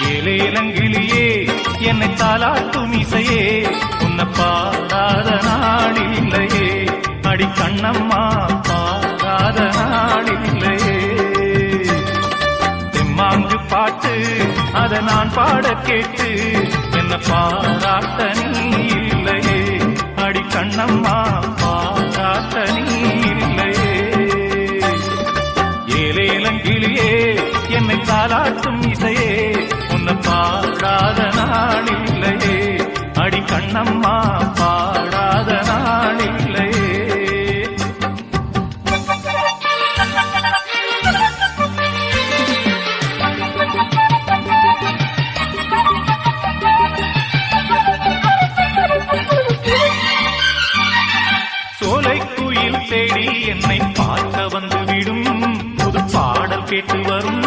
ஏலேலங்கிளியே என்னை தாலாட்டும் இசையே உன்னை பாடாத நாளில்லையே அடி கண்ணம்மா பாடாத நாளில்லையே தெம்மாங்கு பாட்டு அதை நான் பாட கேட்டு என்ன பாராட்ட நீ இல்லையே அடி கண்ணம்மா பாராட்ட நீ இல்லையே ஏலேலங்கிளியே என்னை தாலாட்டும் இசையே உன்னை பாடாத நாளில்லையே அடி கண்ணம்மா பாடாத நாளில்லையே சோலைக்குயில் தேடி என்னை பார்க்க வந்துவிடும் புது பாடல் கேட்டு வரும்